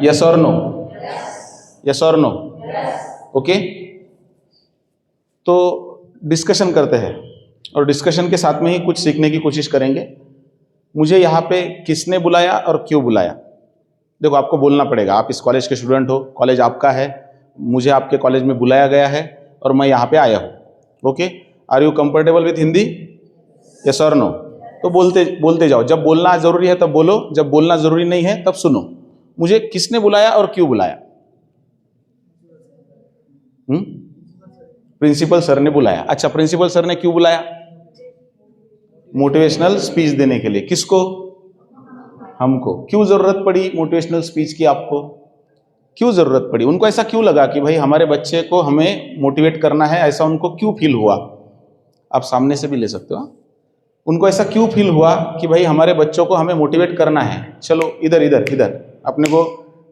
Yes और no? Yes और no? Okay, तो डिस्कशन करते हैं और डिस्कशन के साथ में ही कुछ सीखने की कोशिश करेंगे। मुझे यहाँ पे किसने बुलाया और क्यों बुलाया? देखो, आपको बोलना पड़ेगा। आप इस कॉलेज के स्टूडेंट हो, कॉलेज आपका है, मुझे आपके कॉलेज में बुलाया गया है और मैं यहाँ पे आया हूँ। Okay, are you comfortable with Hindi? Yes और नो? तो बोलते जाओ। जब बोलना जरूरी है तब बोलो, जब बोलना जरूरी नहीं है तब सुनो। मुझे किसने बुलाया और क्यों बुलाया? प्रिंसिपल सर ने बुलाया। अच्छा, प्रिंसिपल सर ने क्यों बुलाया? मोटिवेशनल स्पीच देने के लिए। किसको? हमको। क्यों जरूरत पड़ी मोटिवेशनल स्पीच की? आपको क्यों जरूरत पड़ी? उनको ऐसा क्यों लगा कि भाई हमारे बच्चे को हमें मोटिवेट करना है? ऐसा उनको क्यों फील हुआ? आप सामने से भी ले सकते हो। उनको ऐसा क्यों फील हुआ कि भाई हमारे बच्चों को हमें मोटिवेट करना है? चलो इधर इधर इधर, अपने को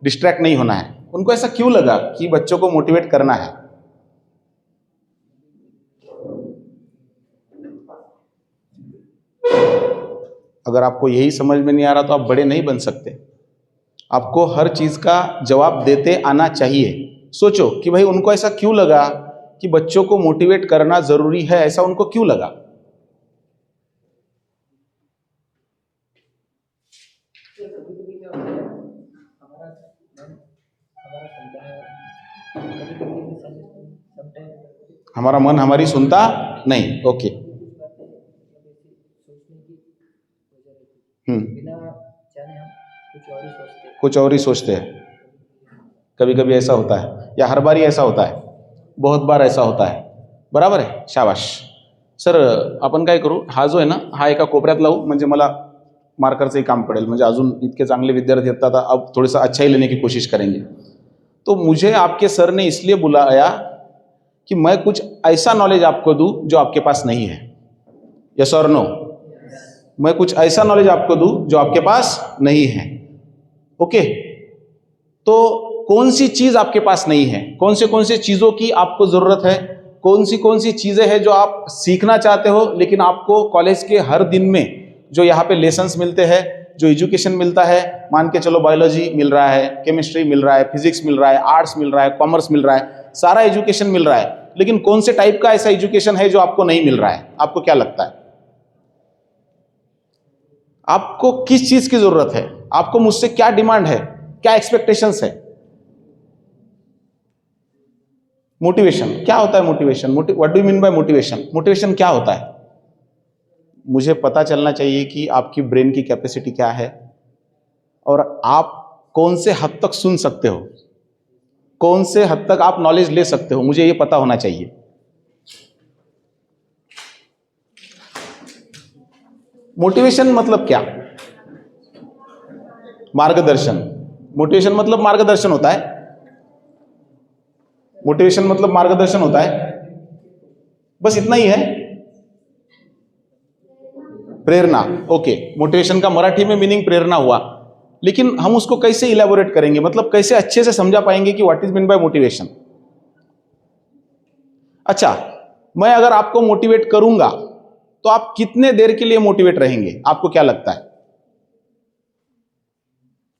डिस्ट्रैक्ट नहीं होना है। उनको ऐसा क्यों लगा कि बच्चों को मोटिवेट करना है? अगर आपको यही समझ में नहीं आ रहा तो आप बड़े नहीं बन सकते। आपको हर चीज का जवाब देते आना चाहिए। सोचो कि भाई उनको ऐसा क्यों लगा कि बच्चों को मोटिवेट करना जरूरी है? ऐसा उनको क्यों लगा? हमारा मन हमारी सुनता नहीं। ओके, कुछ और ही सोचते हैं। कभी कभी ऐसा होता है या हर बार ही ऐसा होता है? बहुत बार ऐसा होता है। बराबर आहे, शाबाश. सर, आपण काय करू, हा जो आहे ना, हा एका कोपऱ्यात लावू, म्हणजे मला मार्करचंही काम पडेल, म्हणजे अजून इतके चांगले विद्यार्थी येतात, अब थोड़ा अच्छा ही लेने की कोशिश करेंगे. तो मुझे आपके सर ने इसलिए बुलाया कि मैं कुछ ऐसा नॉलेज आपको दूं जो आपके पास नहीं है. यस और नो? मैं कुछ ऐसा नॉलेज आपको दूं जो आपके पास नहीं है. ओके, तो कौन सी चीज आपके पास नहीं है? कौन से चीजों की आपको जरूरत है? कौन सी चीजें हैं जो आप सीखना चाहते हो, लेकिन आपको कॉलेज के हर दिन में जो यहाँ पे लेसन्स मिलते हैं, जो एजुकेशन मिलता है, मान के चलो बायोलॉजी मिल रहा है, केमिस्ट्री मिल रहा है, फिजिक्स मिल रहा है, आर्ट्स मिल रहा है, कॉमर्स मिल रहा है, सारा एजुकेशन मिल रहा है, लेकिन कौन से टाइप का ऐसा एजुकेशन है जो आपको नहीं मिल रहा है? आपको क्या लगता है? आपको किस चीज की जरूरत है? आपको मुझसे क्या डिमांड है? क्या एक्सपेक्टेशंस है? मोटिवेशन क्या होता है? Motivation, what do you mean by motivation? Motivation क्या होता है? मुझे पता चलना चाहिए कि आपकी ब्रेन की कैपेसिटी क्या है और आप कौन से हद तक सुन सकते हो, कौन से हद तक आप नॉलेज ले सकते हो, मुझे ये पता होना चाहिए. मोटिवेशन मतलब क्या? मार्गदर्शन. मोटिवेशन मतलब मार्गदर्शन होता है. मोटिवेशन मतलब मार्गदर्शन होता है, बस इतना ही है. प्रेरणा. ओके, मोटिवेशन का मराठी में मीनिंग प्रेरणा हुआ, लेकिन हम उसको कैसे इलैबोरेट करेंगे, मतलब कैसे अच्छे से समझा पाएंगे कि what is mean by motivation? अच्छा, मैं अगर आपको मोटिवेट करूंगा तो आप कितने देर के लिए मोटिवेट रहेंगे? आपको क्या लगता है?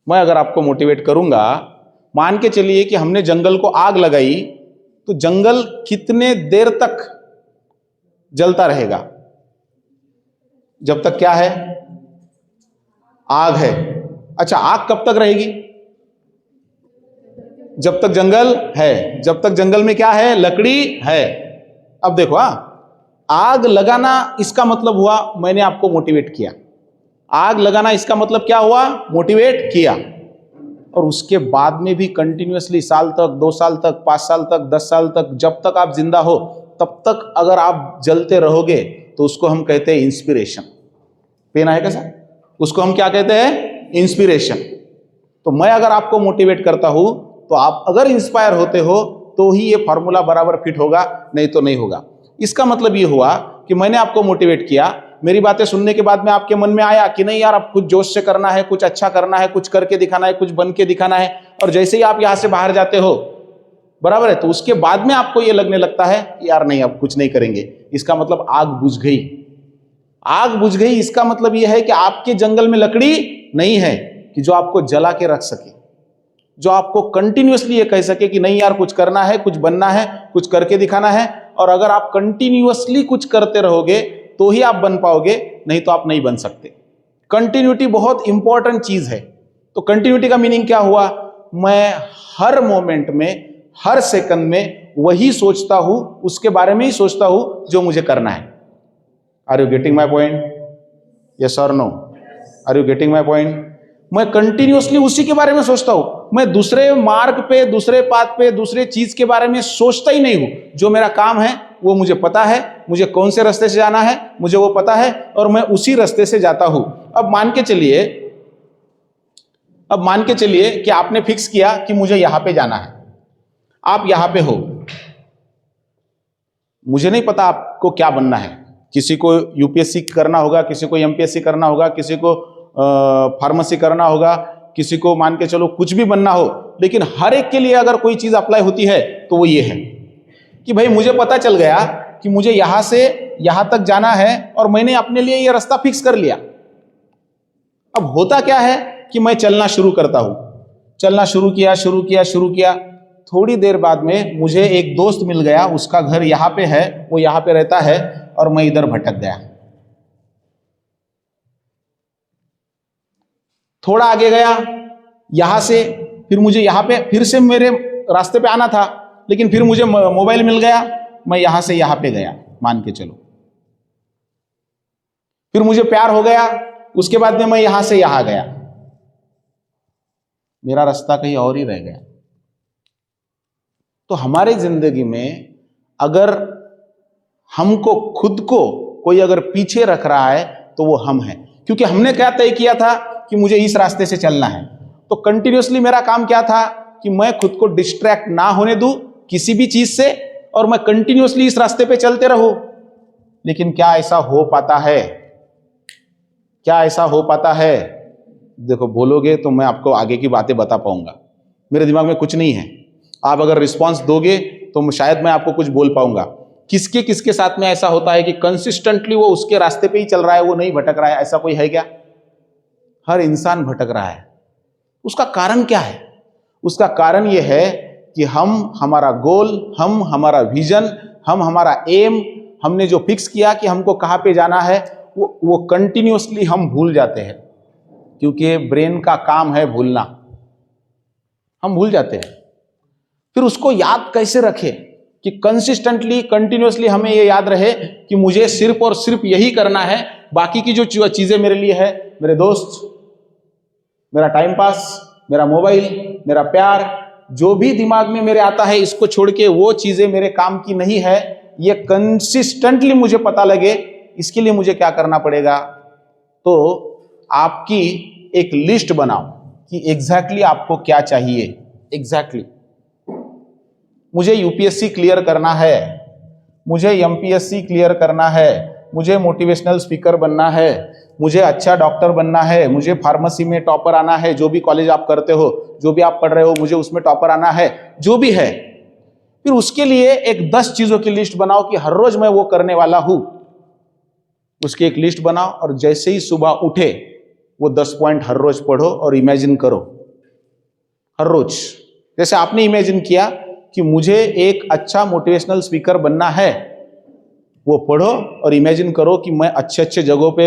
मैं अगर आपको मोटिवेट करूंगा, मान के चलिए कि हमने जंगल को आग लगाई, तो जंगल कितने देर तक जलता रहेगा? जब तक क्या है? आग है. अच्छा, आग कब तक रहेगी? जब तक जंगल है. जब तक जंगल में क्या है? लकड़ी है. अब देखो, आग लगाना इसका मतलब हुआ मैंने आपको मोटिवेट किया. आग लगाना इसका मतलब क्या हुआ? मोटिवेट किया. और उसके बाद में भी कंटिन्यूअसली साल तक, 2 साल तक, 5 साल तक, 10 साल तक, जब तक आप जिंदा हो तब तक अगर आप जलते रहोगे तो उसको हम कहते हैं इंस्पिरेशन. पेन आएगा सर? उसको हम क्या कहते हैं? इंस्पिरेशन. तो मैं अगर आपको मोटिवेट करता हूं तो आप अगर इंस्पायर होते हो तो ही ये फॉर्मूला बराबर फिट होगा, नहीं तो नहीं होगा. इसका मतलब ये हुआ कि मैंने आपको मोटिवेट किया, मेरी बातें सुनने के बाद में आपके मन में आया कि नहीं यार, अब कुछ जोश से करना है, कुछ अच्छा करना है, कुछ करके दिखाना है, कुछ बन के दिखाना है. और जैसे ही आप यहां से बाहर जाते हो, बराबर है, तो उसके बाद में आपको ये लगने लगता है कि यार नहीं, अब कुछ नहीं करेंगे. इसका मतलब आग बुझ गई. आग बुझ गई इसका मतलब यह है कि आपके जंगल में लकड़ी नहीं है कि जो आपको जला के रख सके. जो आपको कंटिन्यूअसली ये कह सके कि नहीं यार कुछ करना है, कुछ बनना है, कुछ करके दिखाना है। और अगर आप कंटिन्यूअसली कुछ करते रहोगे तो ही आप बन पाओगे, नहीं तो आप नहीं बन सकते। कंटिन्यूटी बहुत इंपॉर्टेंट चीज है। तो कंटिन्यूटी का मीनिंग क्या हुआ? मैं हर मोमेंट में, हर सेकंड में वही सोचता हूं, उसके बारे में ही सोचता हूं जो मुझे करना है। Are you getting my point? Yes और no? Are you getting my point? मैं कंटिन्यूअसली उसी के बारे में सोचता हूं। मैं दूसरे मार्ग पे, दूसरे पाथ पे, दूसरे चीज के बारे में सोचता ही नहीं हूं। जो मेरा काम है वो मुझे पता है, मुझे कौन से रास्ते से जाना है मुझे वो पता है, और मैं उसी रास्ते से जाता हूं। अब मान के चलिए कि आपने फिक्स किया कि मुझे यहां पे जाना है। आप यहां पे हो, मुझे नहीं पता आपको क्या बनना है। किसी को यूपीएससी करना होगा, किसी को एमपीएससी करना होगा, किसी को फार्मेसी करना होगा, किसी को मान के चलो कुछ भी बनना हो। लेकिन हर एक के लिए अगर कोई चीज अप्लाई होती है तो वो ये है कि भाई मुझे पता चल गया कि मुझे यहां से यहां तक जाना है और मैंने अपने लिए ये रास्ता फिक्स कर लिया। अब होता क्या है कि मैं चलना शुरू करता हूं, चलना शुरू किया। थोड़ी देर बाद में मुझे एक दोस्त मिल गया, उसका घर यहाँ पे है, वो यहाँ पे रहता है, और मैं इधर भटक गया। थोड़ा आगे गया यहां से, फिर मुझे यहाँ पे फिर से मेरे रास्ते पे आना था, लेकिन फिर मुझे मोबाइल मिल गया, मैं यहां से यहाँ पे गया, मान के चलो। फिर मुझे प्यार हो गया, उसके बाद में मैं यहां से यहां गया, मेरा रास्ता कहीं और ही रह गया। तो हमारे जिंदगी में अगर हमको खुद को कोई अगर पीछे रख रहा है तो वो हम हैं, क्योंकि हमने क्या तय किया था कि मुझे इस रास्ते से चलना है। तो कंटिन्यूअसली मेरा काम क्या था कि मैं खुद को डिस्ट्रैक्ट ना होने दूं किसी भी चीज से, और मैं कंटिन्यूअसली इस रास्ते पे चलते रहूं। लेकिन क्या ऐसा हो पाता है? क्या ऐसा हो पाता है? देखो, बोलोगे तो मैं आपको आगे की बातें बता पाऊंगा। मेरे दिमाग में कुछ नहीं है, आप अगर रिस्पॉन्स दोगे तो शायद मैं आपको कुछ बोल पाऊंगा। किसके किसके साथ में ऐसा होता है कि कंसिस्टेंटली वो उसके रास्ते पे ही चल रहा है, वो नहीं भटक रहा है? ऐसा कोई है क्या? हर इंसान भटक रहा है। उसका कारण क्या है? उसका कारण यह है कि हमारा गोल, हमारा विजन, हमारा एम, हमने जो फिक्स किया कि हमको कहाँ पे जाना है, वो कंटिन्यूअसली हम भूल जाते हैं, क्योंकि ब्रेन का काम है भूलना। हम भूल जाते हैं। फिर उसको याद कैसे रखें कि कंसिस्टेंटली, कंटिन्यूअसली हमें ये याद रहे कि मुझे सिर्फ और सिर्फ यही करना है। बाकी की जो चीजें मेरे लिए है, मेरे दोस्त, मेरा टाइम पास, मेरा मोबाइल, मेरा प्यार, जो भी दिमाग में मेरे आता है, इसको छोड़ के वो चीजें मेरे काम की नहीं है। ये कंसिस्टेंटली मुझे पता लगे, इसके लिए मुझे क्या करना पड़ेगा? तो आपकी एक लिस्ट बनाओ कि एग्जैक्टली आपको क्या चाहिए। एग्जैक्टली मुझे यूपीएससी क्लियर करना है, मुझे एमपीएससी क्लियर करना है, मुझे मोटिवेशनल स्पीकर बनना है, मुझे अच्छा डॉक्टर बनना है, मुझे फार्मेसी में टॉपर आना है, जो भी कॉलेज आप करते हो, जो भी आप पढ़ रहे हो, मुझे उसमें टॉपर आना है, जो भी है। फिर उसके लिए एक 10 चीजों की लिस्ट बनाओ कि हर रोज मैं वो करने वाला हूं। उसकी एक लिस्ट बनाओ और जैसे ही सुबह उठे वो 10 पॉइंट हर रोज पढ़ो और इमेजिन करो। हर रोज जैसे आपने इमेजिन किया कि मुझे एक अच्छा मोटिवेशनल स्पीकर बनना है, वो पढ़ो और इमेजिन करो कि मैं अच्छे अच्छे जगहों पे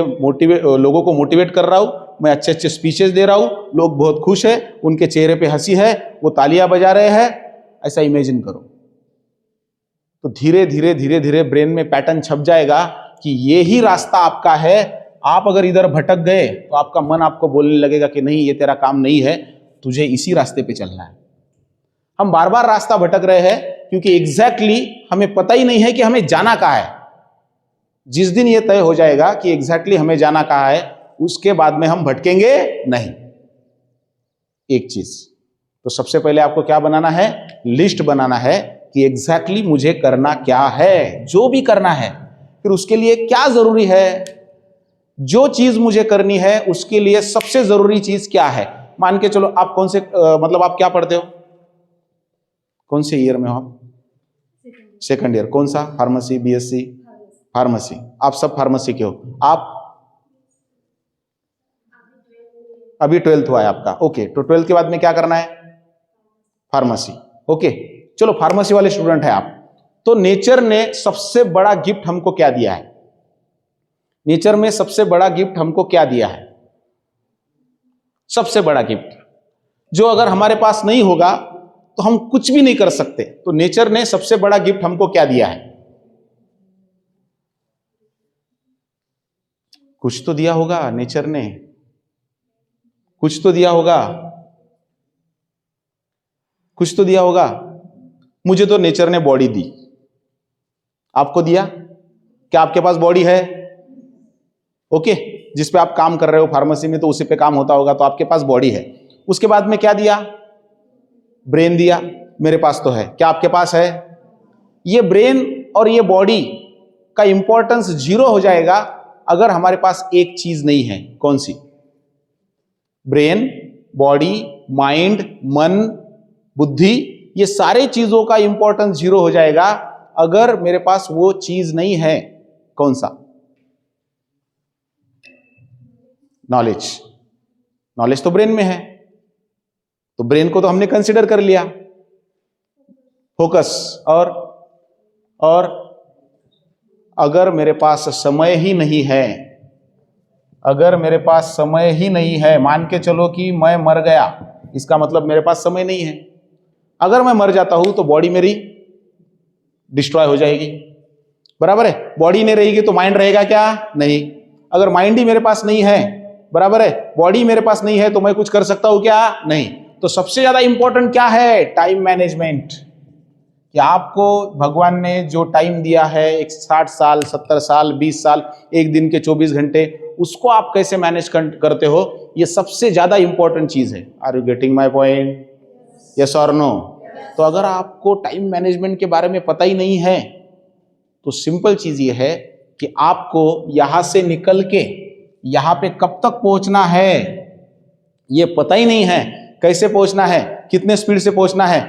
लोगों को मोटिवेट कर रहा हूं, मैं अच्छे अच्छे स्पीचेस दे रहा हूं, लोग बहुत खुश है, उनके चेहरे पे हंसी है, वो तालियां बजा रहे हैं। ऐसा इमेजिन करो। तो धीरे धीरे धीरे धीरे ब्रेन में पैटर्न छप जाएगा कि ये ही रास्ता आपका है। आप अगर इधर भटक गए तो आपका मन आपको बोलने लगेगा कि नहीं, ये तेरा काम नहीं है, तुझे इसी रास्ते पे चलना है। हम बार बार रास्ता भटक रहे हैं क्योंकि एग्जैक्टली हमें पता ही नहीं है कि हमें जाना कहाँ है। जिस दिन ये तय हो जाएगा कि एग्जैक्टली हमें जाना कहाँ है, उसके बाद में हम भटकेंगे नहीं। एक चीज तो सबसे पहले आपको क्या बनाना है? लिस्ट बनाना है कि एग्जैक्टली मुझे करना क्या है, जो भी करना है। फिर उसके लिए क्या जरूरी है, जो चीज मुझे करनी है उसके लिए सबसे जरूरी चीज क्या है। मान के चलो आप कौन से मतलब आप क्या पढ़ते हो, कौन से ईयर में हो आप? Second year. कौन सा? Pharmacy, BSc? फार्मेसी। आप सब फार्मेसी के हो। आप अभी 12th हुआ है आपका? ओके। तो 12th के बाद में क्या करना है? फार्मेसी। ओके, चलो फार्मेसी वाले स्टूडेंट है आप। तो नेचर ने सबसे बड़ा गिफ्ट हमको क्या दिया है? नेचर में सबसे बड़ा गिफ्ट हमको क्या दिया है? सबसे बड़ा गिफ्ट जो अगर हमारे पास नहीं होगा तो हम कुछ भी नहीं कर सकते। तो नेचर ने सबसे बड़ा गिफ्ट हमको क्या दिया है? कुछ तो दिया होगा नेचर ने, कुछ तो दिया होगा, कुछ तो दिया होगा। मुझे तो नेचर ने बॉडी दी, आपको दिया? क्या आपके पास बॉडी है? ओके, जिस पे आप काम कर रहे हो फार्मेसी में तो उसी पे काम होता होगा, तो आपके पास बॉडी है। उसके बाद में क्या दिया? ब्रेन दिया, मेरे पास तो है। क्या आपके पास है? ये ब्रेन और ये बॉडी का इंपॉर्टेंस जीरो हो जाएगा अगर हमारे पास एक चीज नहीं है। कौन सी? ब्रेन, बॉडी, माइंड, मन, बुद्धि, ये सारे चीजों का इंपॉर्टेंस जीरो हो जाएगा अगर मेरे पास वो चीज नहीं है। कौन सा? नॉलेज। नॉलेज तो ब्रेन में है, तो ब्रेन को तो हमने कंसीडर कर लिया। फोकस और अगर मेरे पास समय ही नहीं है, अगर मेरे पास समय ही नहीं है, मान के चलो कि मैं मर गया, इसका मतलब मेरे पास समय नहीं है। अगर मैं मर जाता हूं तो बॉडी मेरी डिस्ट्रॉय हो जाएगी, बराबर है? बॉडी नहीं रहेगी तो माइंड रहेगा क्या? नहीं। अगर माइंड ही मेरे पास नहीं है, बराबर है, बॉडी मेरे पास नहीं है, तो मैं कुछ कर सकता हूं क्या? नहीं। तो सबसे ज्यादा इंपॉर्टेंट क्या है? Time management. कि आपको भगवान ने जो टाइम दिया है, एक 60 साल, 70 साल, 20 साल, एक दिन के 24 घंटे, उसको आप कैसे मैनेज करते हो, ये सबसे ज्यादा इंपॉर्टेंट चीज है। Are you getting my point? Yes और नो? तो अगर आपको टाइम मैनेजमेंट के बारे में पता ही नहीं है तो सिंपल चीज ये है कि आपको यहां से निकल के यहां पे कब तक पहुंचना है ये पता ही नहीं है। कैसे पहुंचना है, कितने स्पीड से पहुंचना है,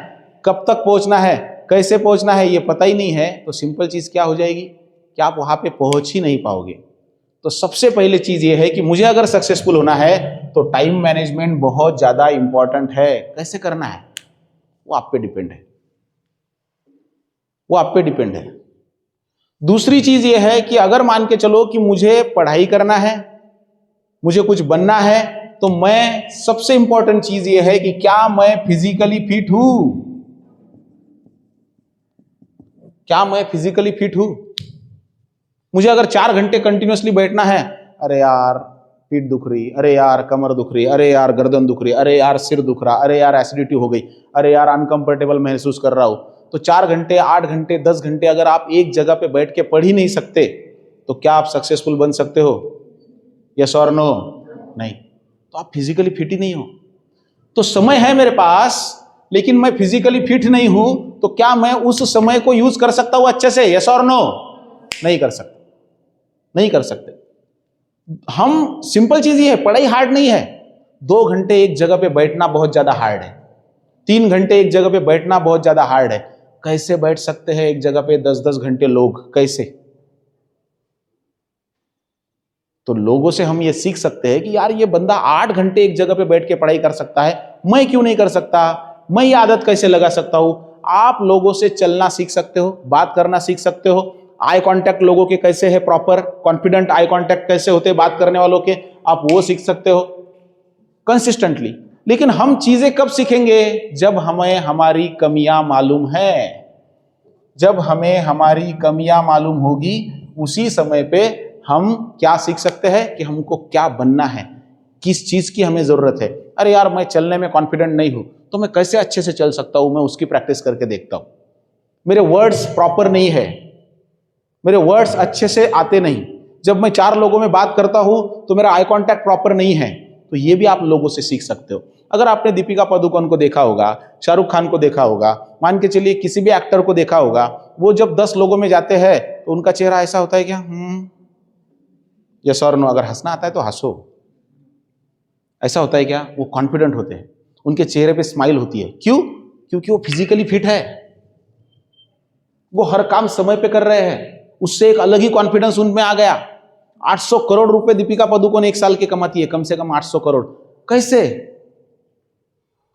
कब तक पहुंचना है, कैसे पहुंचना है, ये पता ही नहीं है, तो सिंपल चीज क्या हो जाएगी कि आप वहां पे पहुंच ही नहीं पाओगे। तो सबसे पहले चीज ये है कि मुझे अगर सक्सेसफुल होना है तो टाइम मैनेजमेंट बहुत ज्यादा इंपॉर्टेंट है। कैसे करना है वो आप पे डिपेंड है, वो आप पे डिपेंड है। दूसरी चीज ये है कि अगर मान के चलो कि मुझे पढ़ाई करना है, मुझे कुछ बनना है, तो मैं सबसे इंपॉर्टेंट चीज ये है कि क्या मैं फिजिकली फिट हूं? क्या मैं फिजिकली फिट हूं? मुझे अगर 4 घंटे कंटिन्यूअसली बैठना है, अरे यार पीठ दुख रही, अरे यार कमर दुख रही, अरे यार गर्दन दुख रही, अरे यार सिर दुख रहा, अरे यार एसिडिटी हो गई, अरे यार अनकंफर्टेबल महसूस कर रहा हूं, तो 4 घंटे, 8 घंटे, 10 घंटे अगर आप एक जगह पे बैठ के पढ़ ही नहीं सकते तो क्या आप सक्सेसफुल बन सकते हो? यस और नो? नहीं। तो आप फिजिकली फिट ही नहीं हो। तो समय है मेरे पास लेकिन मैं फिजिकली फिट नहीं हूं, तो क्या मैं उस समय को यूज कर सकता हूं अच्छे से? यस और नो? नहीं कर सकते, नहीं कर सकते। हम सिंपल चीज ये है, पढ़ाई हार्ड नहीं है। 2 घंटे एक जगह पे बैठना बहुत ज्यादा हार्ड है, 3 घंटे एक जगह पे बैठना बहुत ज्यादा हार्ड है। कैसे बैठ सकते हैं एक जगह पे 10-10 घंटे लोग? कैसे? तो लोगों से हम ये सीख सकते हैं कि यार ये बंदा 8 घंटे एक जगह पे बैठ के पढ़ाई कर सकता है, मैं क्यों नहीं कर सकता? मैं ये आदत कैसे लगा सकता हूं? आप लोगों से चलना सीख सकते हो, बात करना सीख सकते हो। आई कांटेक्ट लोगों के कैसे है, प्रॉपर कॉन्फिडेंट आई कांटेक्ट कैसे होते हैं बात करने वालों के, आप वो सीख सकते हो कंसिस्टेंटली। लेकिन हम चीजें कब सीखेंगे? जब हमें हमारी कमियां मालूम है। जब हमें हमारी कमियां मालूम होगी उसी समय पे हम क्या सीख सकते हैं कि हमको क्या बनना है, किस चीज की हमें जरूरत है। अरे यार मैं चलने में कॉन्फिडेंट नहीं हूं, तो मैं कैसे अच्छे से चल सकता हूं? मैं उसकी प्रैक्टिस करके देखता हूं। मेरे वर्ड्स प्रॉपर नहीं है, मेरे वर्ड्स अच्छे से आते नहीं। जब मैं 4 लोगों में बात करता हूं तो मेरा आई कांटेक्ट प्रॉपर नहीं है। तो ये भी आप लोगों से सीख सकते हो। अगर आपने दीपिका पादुकोण को देखा होगा, शाहरुख खान को देखा होगा, मान के चलिए किसी भी एक्टर को देखा होगा, वो जब 10 लोगों में जाते हैं तो उनका चेहरा ऐसा होता है क्या? यस और नो? अगर हंसना आता है तो हंसो। ऐसा होता है क्या? वो कॉन्फिडेंट होते हैं, उनके चेहरे पे स्माइल होती है। क्यों? क्योंकि वो फिजिकली फिट है, वो हर काम समय पे कर रहे हैं, उससे एक अलग ही कॉन्फिडेंस उनमें आ गया। 800 करोड़ रुपए दीपिका पादुकोण एक साल के कमाती है, कम से कम 800 करोड़। कैसे?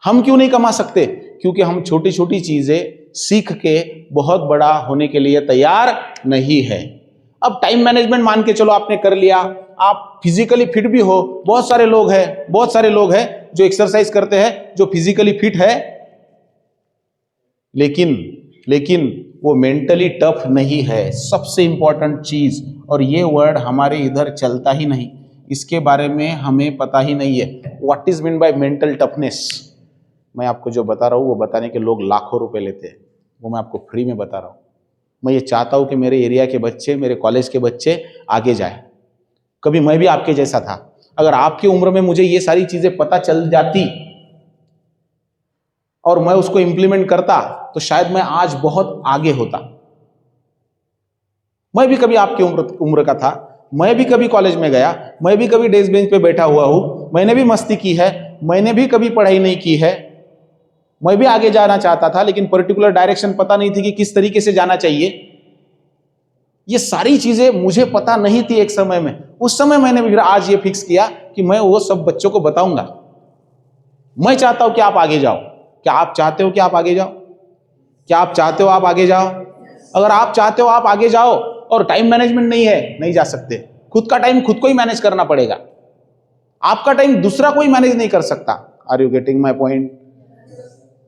हम क्यों नहीं कमा सकते? क्योंकि हम छोटी छोटी चीजें सीख के बहुत बड़ा होने के लिए तैयार नहीं है। अब टाइम मैनेजमेंट मान के चलो आपने कर लिया, आप फिजिकली फिट भी हो, बहुत सारे लोग हैं जो एक्सरसाइज करते हैं, जो फिजिकली फिट है, लेकिन वो मेंटली टफ नहीं है, सबसे इंपॉर्टेंट चीज। और ये वर्ड हमारे इधर चलता ही नहीं, इसके बारे में हमें पता ही नहीं है। What is mean by mental toughness? मैं आपको जो बता रहा हूँ वो बताने के लोग लाखों रुपए लेते हैं, वो मैं आपको फ्री में बता रहा हूँ। मैं ये चाहता हूँ कि मेरे एरिया के बच्चे, मेरे कॉलेज के बच्चे आगे जाए। कभी मैं भी आपके जैसा था, अगर आपकी उम्र में मुझे ये सारी चीजें पता चल जाती और मैं उसको इंप्लीमेंट करता तो शायद मैं आज बहुत आगे होता। मैं भी कभी आपकी उम्र का था, मैं भी कभी कॉलेज में गया, मैं भी कभी डेस्क बेंच पे बैठा हुआ हूं, मैंने भी मस्ती की है, मैंने भी कभी पढ़ाई नहीं की है, मैं भी आगे जाना चाहता था, लेकिन पर्टिकुलर डायरेक्शन पता नहीं थी कि किस तरीके से जाना चाहिए। ये सारी चीजें मुझे पता नहीं थी एक समय में। उस समय मैंने भी आज ये फिक्स किया कि मैं वो सब बच्चों को बताऊंगा। मैं चाहता हूं कि आप आगे जाओ। क्या आप चाहते हो कि आप आगे जाओ? क्या आप चाहते हो आप आगे जाओ? अगर आप चाहते हो आप आगे जाओ और टाइम मैनेजमेंट नहीं है, नहीं जा सकते। खुद का टाइम खुद को ही मैनेज करना पड़ेगा। आपका टाइम दूसरा कोई मैनेज नहीं कर सकता। Are you getting my point?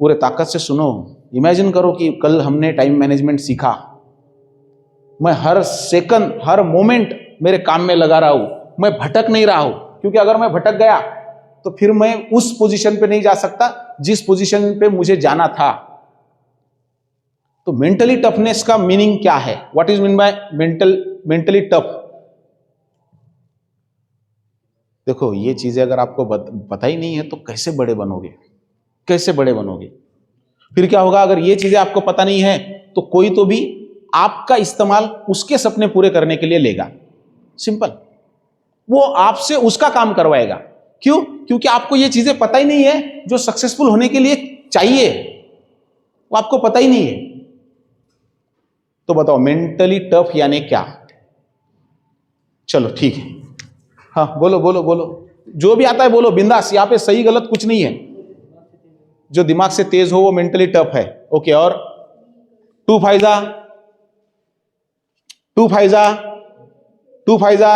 पूरे ताकत से सुनो। इमेजिन करो कि कल हमने टाइम मैनेजमेंट सीखा, मैं हर सेकंड, हर मोमेंट मेरे काम में लगा रहा हूं, मैं भटक नहीं रहा हूं, क्योंकि अगर मैं भटक गया तो फिर मैं उस पोजीशन पे नहीं जा सकता जिस पोजीशन पे मुझे जाना था। तो मेंटली टफनेस का मीनिंग क्या है? What is mean by mentally tough? देखो, ये चीजें अगर आपको पता ही नहीं है तो कैसे बड़े बनोगे? कैसे बड़े बनोगे? फिर क्या होगा? अगर ये चीजें आपको पता नहीं है तो कोई तो भी आपका इस्तेमाल उसके सपने पूरे करने के लिए लेगा। सिंपल। वो आपसे उसका काम करवाएगा। क्यों? क्योंकि आपको ये चीजें पता ही नहीं है जो सक्सेसफुल होने के लिए चाहिए, वो आपको पता ही नहीं है। तो बताओ मेंटली टफ यानी क्या? चलो ठीक है, हाँ बोलो बोलो बोलो, जो भी आता है बोलो बिंदास। यहां पे सही गलत कुछ नहीं है। जो दिमाग से तेज हो वो मेंटली टफ है। ओके। और 2 फाइजा 2 फाइजा 2 फाइजा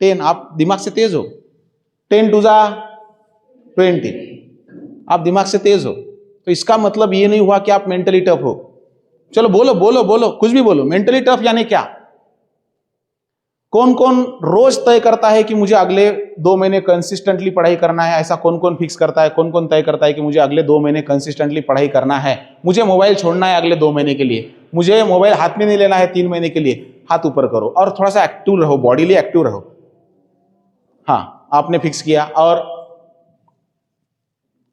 10, आप दिमाग से तेज हो। 10 टू जा 20, आप दिमाग से तेज हो। तो इसका मतलब ये नहीं हुआ कि आप मेंटली टफ हो। चलो बोलो बोलो बोलो, कुछ भी बोलो। मेंटली टफ यानी क्या? कौन कौन रोज तय करता है कि मुझे अगले 2 महीने कंसिस्टेंटली पढ़ाई करना है? ऐसा कौन कौन फिक्स करता है? कौन कौन तय करता है कि मुझे अगले 2 महीने कंसिस्टेंटली पढ़ाई करना है, मुझे मोबाइल छोड़ना है अगले 2 महीने के लिए, मुझे मोबाइल हाथ में नहीं लेना है 3 महीने के लिए? हाथ ऊपर करो और थोड़ा सा एक्टिव रहो, बॉडीली एक्टिव रहो। हाँ, आपने फिक्स किया। और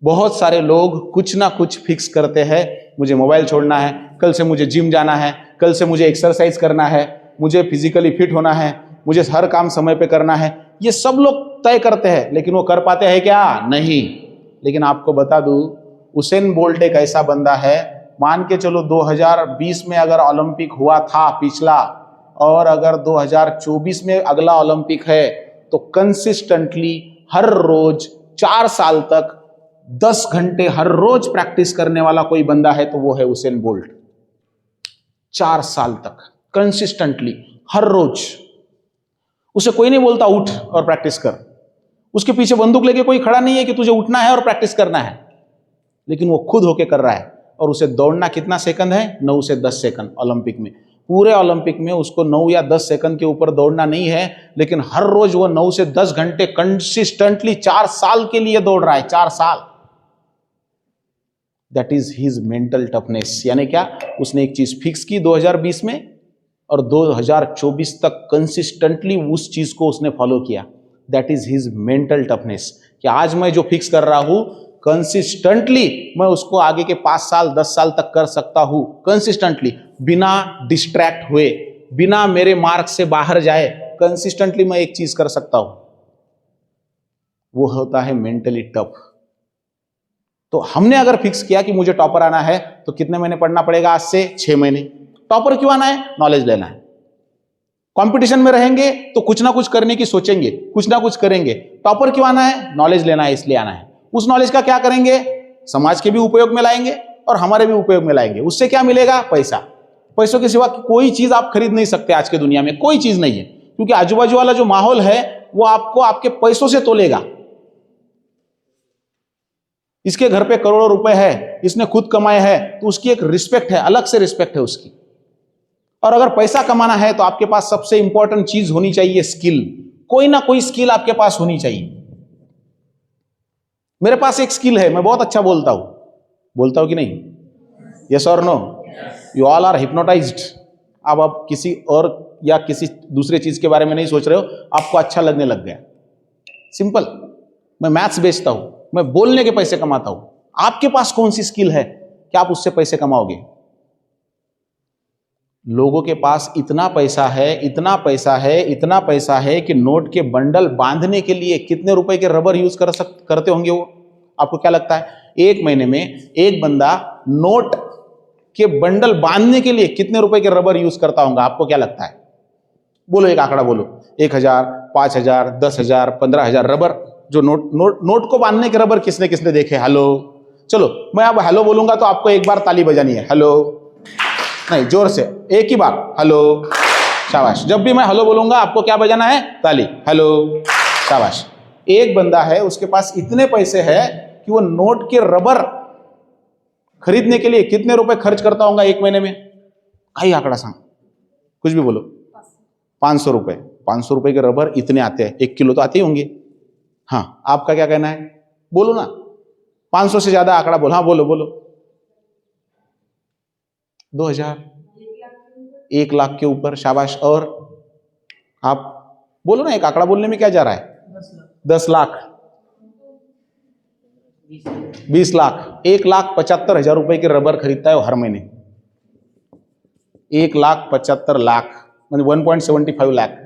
बहुत सारे लोग कुछ ना कुछ फिक्स करते हैं। मुझे मोबाइल छोड़ना है, कल से मुझे जिम जाना है, कल से मुझे एक्सरसाइज करना है, मुझे फिजिकली फिट होना है, मुझे हर काम समय पे करना है। ये सब लोग तय करते हैं, लेकिन वो कर पाते हैं क्या? नहीं। लेकिन आपको बता दूं, उसेन बोल्ट एक ऐसा बंदा है, मान के चलो 2020 में अगर ओलंपिक हुआ था पिछला, और अगर 2024 में अगला ओलंपिक है, तो कंसिस्टेंटली हर रोज 4 साल तक 10 घंटे हर रोज प्रैक्टिस करने वाला कोई बंदा है तो वो है उसेन बोल्ट। 4 साल तक कंसिस्टेंटली हर रोज। उसे कोई नहीं बोलता उठ और प्रैक्टिस कर, उसके पीछे बंदूक लेके कोई खड़ा नहीं है कि तुझे उठना है और प्रैक्टिस करना है, लेकिन वो खुद होके कर रहा है। और उसे दौड़ना कितना सेकंड है? 9 से 10 सेकंड ओलंपिक में। पूरे ओलंपिक में उसको 9 या 10 सेकंड के ऊपर दौड़ना नहीं है, लेकिन हर रोज वो 9 से 10 घंटे कंसिस्टेंटली 4 साल के लिए दौड़ रहा है। 4 साल। That is his mental toughness. यानी क्या? उसने एक चीज फिक्स की 2020 में और 2024 तक कंसिस्टेंटली उस चीज को उसने फॉलो किया। That is his mental toughness. कि आज मैं जो फिक्स कर रहा हूं कंसिस्टेंटली मैं उसको आगे के 5 साल 10 साल तक कर सकता हूं, कंसिस्टेंटली, बिना डिस्ट्रैक्ट हुए, बिना मेरे मार्क से बाहर जाए, कंसिस्टेंटली मैं एक चीज कर सकता हूं। वो होता है मेंटली टफ। तो हमने अगर फिक्स किया कि मुझे टॉपर आना है तो कितने महीने पढ़ना पड़ेगा? आज से 6 महीने। टॉपर क्यों आना है? नॉलेज लेना है। कंपटीशन में रहेंगे तो कुछ ना कुछ करने की सोचेंगे, कुछ ना कुछ करेंगे। टॉपर क्यों आना है? नॉलेज लेना है, इसलिए आना है। उस नॉलेज का क्या करेंगे? समाज के भी उपयोग में लाएंगे और हमारे भी उपयोग में लाएंगे। उससे क्या मिलेगा? पैसा। पैसों के सिवा कोई चीज आप खरीद नहीं सकते आज के दुनिया में, कोई चीज नहीं है, क्योंकि आजू बाजू वाला जो माहौल है वो आपको आपके पैसों से तोलेगा। इसके घर पे करोड़ों रुपए है, इसने खुद कमाए हैं, तो उसकी एक रिस्पेक्ट है, अलग से रिस्पेक्ट है उसकी। और अगर पैसा कमाना है तो आपके पास सबसे इंपॉर्टेंट चीज होनी चाहिए स्किल। कोई ना कोई स्किल आपके पास होनी चाहिए। मेरे पास एक स्किल है, मैं बहुत अच्छा बोलता हूं कि नहीं? यस और no? You all are hypnotised. अब आप किसी और या किसी दूसरे चीज के बारे में नहीं सोच रहे हो, आपको अच्छा लगने लग गया। सिंपल। मैं मैथ्स बेचता हूं, मैं बोलने के पैसे कमाता हूं। आपके पास कौन सी स्किल है कि आप उससे पैसे कमाओगे? लोगों के पास इतना पैसा है, इतना पैसा है, इतना पैसा है कि नोट के बंडल बांधने के लिए कितने रुपए के रबर यूज करते होंगे वो? आपको क्या लगता है? एक महीने में एक बंदा नोट के बंडल बांधने के लिए कितने रुपए के रबर यूज करता होगा? आपको क्या लगता है? बोलो, एक आंकड़ा बोलो। 1000, 5000, 10,000, 15,000 रबर, जो नोट को बांधने के रबर किसने किसने देखे? हेलो। चलो, मैं अब हेलो बोलूंगा तो आपको एक बार ताली बजानी है। हेलो नहीं, जोर से, एक ही बार। हेलो, शाबाश। जब भी मैं हेलो बोलूंगा आपको क्या बजाना है? ताली। हेलो, शाबाश। एक बंदा है, उसके पास इतने पैसे हैं कि वो नोट के रबर खरीदने के लिए कितने रुपए खर्च करता होगा एक महीने में? आई आंकड़ा सांग, कुछ भी बोलो। 500 रुपए। 500 रुपए के रबर इतने आते हैं, 1 किलो तो आते ही होंगे। हाँ, आपका क्या कहना है? बोलो ना। 500 से ज्यादा आंकड़ा बोलो। हाँ, बोलो बोलो। 2000, 1 लाख के ऊपर। शाबाश। और आप बोलो ना, एक आंकड़ा बोलने में क्या जा रहा है? 10 लाख, 20 लाख। 1,75,000 रुपए के रबर खरीदता है वो हर महीने। 1,75,00,000 मतलब 1.75 लाख।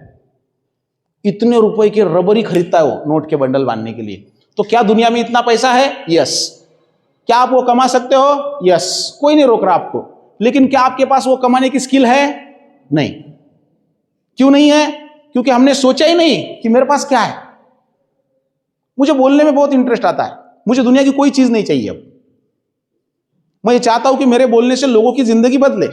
इतने रुपए के रबर ही खरीदता है वो नोट के बंडल बांधने के लिए। तो क्या दुनिया में इतना पैसा है? यस। क्या आप वो कमा सकते हो? यस। कोई नहीं रोक रहा आपको। लेकिन क्या आपके पास वो कमाने की स्किल है? नहीं। क्यों नहीं है? क्योंकि हमने सोचा ही नहीं कि मेरे पास क्या है। मुझे बोलने में बहुत इंटरेस्ट आता है, मुझे दुनिया की कोई चीज नहीं चाहिए। अब मैं ये चाहता हूं कि मेरे बोलने से लोगों की जिंदगी बदले।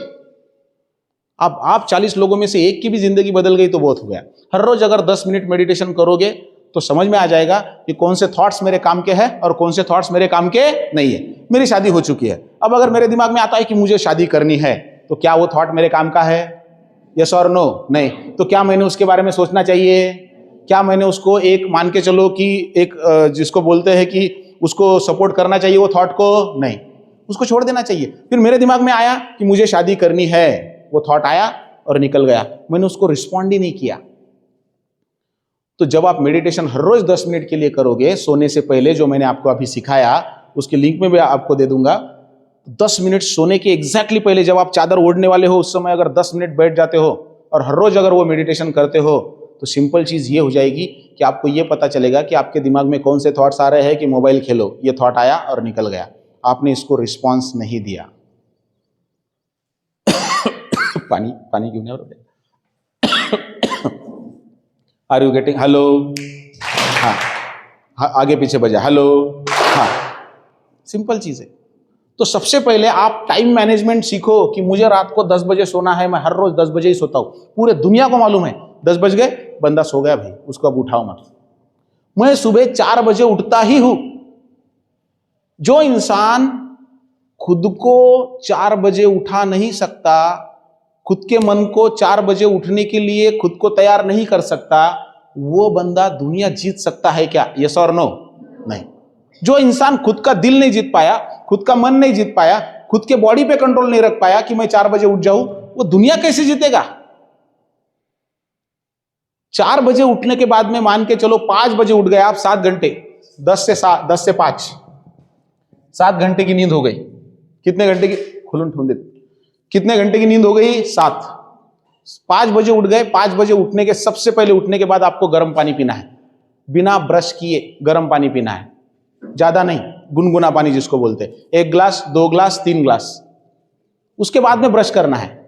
अब आप 40 लोगों में से एक की भी जिंदगी बदल गई तो बहुत हो गया। हर रोज अगर 10 मिनट मेडिटेशन करोगे तो समझ में आ जाएगा कि कौन से थॉट्स मेरे काम के हैं और कौन से थॉट्स मेरे काम के नहीं है। मेरी शादी हो चुकी है, अब अगर मेरे दिमाग में आता है कि मुझे शादी करनी है, तो क्या वो थॉट मेरे काम का है? यस और नो? नहीं। तो क्या मैंने उसके बारे में सोचना चाहिए? क्या मैंने उसको एक मान के चलो कि एक जिसको बोलते हैं कि उसको सपोर्ट करना चाहिए वो थॉट को? नहीं, उसको छोड़ देना चाहिए। फिर मेरे दिमाग में आया कि मुझे शादी करनी है, वो थॉट आया और निकल गया, मैंने उसको रिस्पॉन्ड ही नहीं किया। तो जब आप मेडिटेशन हर रोज 10 मिनट के लिए करोगे सोने से पहले, जो मैंने आपको अभी सिखाया उसके लिंक में भी आपको दे दूंगा, 10 मिनट सोने के एग्जैक्टली पहले जब आप चादर ओढ़ने वाले हो उस समय अगर 10 मिनट बैठ जाते हो और हर रोज अगर वो मेडिटेशन करते हो, तो सिंपल चीज ये हो जाएगी कि आपको ये पता चलेगा कि आपके दिमाग में कौन से थॉट्स आ रहे हैं कि मोबाइल खेलो, ये थॉट आया और निकल गया, आपने इसको रिस्पॉन्स नहीं दिया। पानी पानी क्यों नहीं हो रहा? Are you getting? हेलो। हाँ, आगे पीछे बजा। हेलो। हाँ, सिंपल चीज है। तो सबसे पहले आप टाइम मैनेजमेंट सीखो कि मुझे रात को 10 बजे सोना है, मैं हर रोज 10 बजे ही सोता हूं। पूरे दुनिया को मालूम है 10 बज गए बंदा सो गया भाई, उसको अब उठाओ मत। मैं सुबह 4 बजे उठता ही हूं। जो इंसान खुद को 4 बजे उठा नहीं सकता, खुद के मन को 4 बजे उठने के लिए खुद को तैयार नहीं कर सकता, वो बंदा दुनिया जीत सकता है क्या? यस और नो? नहीं। जो इंसान खुद का दिल नहीं जीत पाया, खुद का मन नहीं जीत पाया, खुद के बॉडी पे कंट्रोल नहीं रख पाया कि मैं 4 बजे उठ जाऊं, वो दुनिया कैसे जीतेगा? 4 बजे उठने के बाद में मान के चलो 5 बजे उठ गए आप, 7 घंटे, 10 से 5, 7 घंटे की नींद हो गई। कितने घंटे की? खुलन ठूंदे, कितने घंटे की नींद हो गई? 7। 5 बजे उठ गए। 5 बजे उठने के सबसे पहले उठने के बाद आपको गर्म पानी पीना है, बिना ब्रश किए गर्म पानी पीना है, ज्यादा नहीं, गुनगुना पानी जिसको बोलते हैं, 1 गिलास, 2 गिलास, 3 गिलास। उसके बाद में ब्रश करना है।